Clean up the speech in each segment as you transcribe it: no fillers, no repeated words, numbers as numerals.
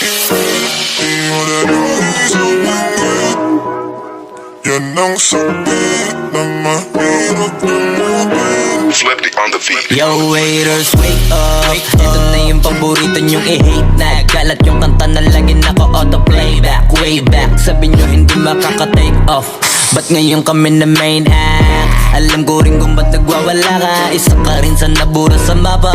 Di mo na naisang ingit. Yan ang sakit na mahirap gamutin. Swifty on the beat. Yo waiters, wake up. Ito na yung paborito nyong i-hate na. Galat yung kanta na lagi naka-auto-playback. Way back, sabi nyo hindi makaka-take off. Ba't ngayon kami na main act? Alam ko rin kung ba't nagwawala ka. Isa ka rin sa nabura sa mapa.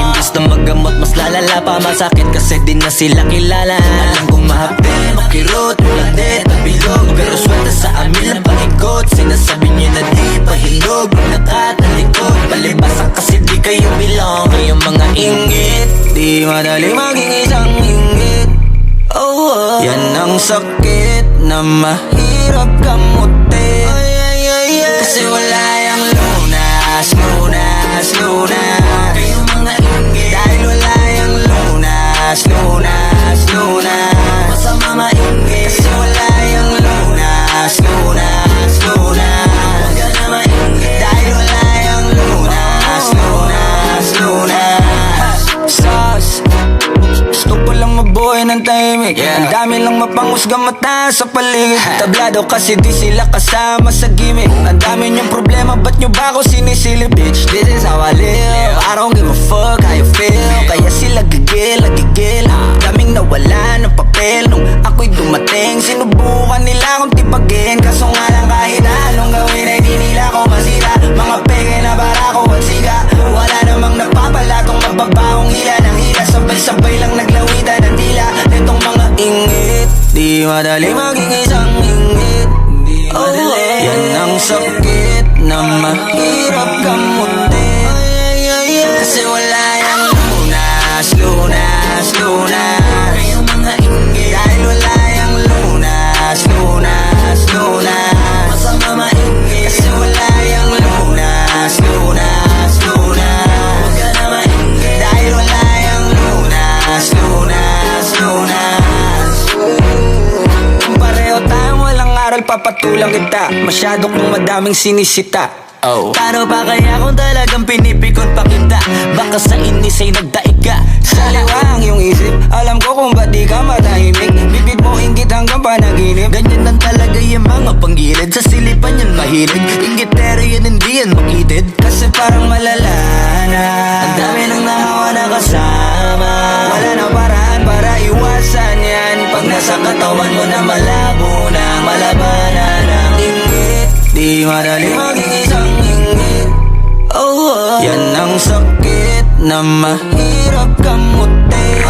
Imbis na magamot, mas lalala pa. Masakit kasi di na sila kilala. Alam kong mahapde, makirot, ulade, tabilog. Pero swelta sa amin lang paikot. Sinasabi nyo na di pahilog. Nakatalikod, palibasan kasi di kayo belong. Kayong mga ingit, di madali maging isang ingit. Oh, yan ang sakit na mahirap gamutin. Kasi wala yung lunas, lunas, lunas. Kayong mga ingit, dahil wala yung lunas, lunas, lunas. Masama maingit, kasi wala yung lunas, lunas, lunas. Huwag ka na maingit, dahil wala yung lunas, lunas, lunas. Sus, gusto ko lang mabuhay ng tahimik. Ang dami lang mapanghusgang mata sa paligid. Tablado kasi di sila kasama sa gimmick. Ang dami niyong problema, ba't nyo ba ako sinisilip? Bitch, this is how I live. I don't give a fuck how you feel. Kaya sila gigil, nagigil. Daming nawala ng papel nung ako'y dumating. Sinubukan nila akong tipagin, kaso nga lang kahit anong gawin ay di nila ako masira. Mga peke na barako at siga. Wala namang napapala tong mababaong hila ng hila. Sabay-sabay lang naglawitan ng dila nitong mga ingit. Di madali maging isang ingit. Oh, yan ang sakit na mahirap gamutin. Kasi wala yung lunas, lunas, lunas. Kayong mga ingit, dahil wala yung lunas, lunas, lunas. Masama maingit, kasi wala yung lunas, lunas, lunas. Huwag ka na maingit, dahil wala yung lunas, lunas, lunas. Kung pareho tayong walang aral, papatulang kita. Masyado kong madaming sinisita. Paano pa kaya kung talagang pinipikon pa kita? Baka sa inis ay nagdaig ka. Saliwang yung isip, alam ko kung ba't di ka matahimik. Bibig mo inggit hanggang panaginip. Ganyan lang talaga yung mga panggilid. Sa silipan yan mahilig. Inggitero yan, hindi yan makitid. Kasi parang malala na ang dami nang nahawa na kasama. Wala na paraan para iwasan yan. Pag nasa katawan mo na malabo na malabanan ng inggit. Di madali maging isang ingit. Oh, yan ang sakit na mahirap gamutin.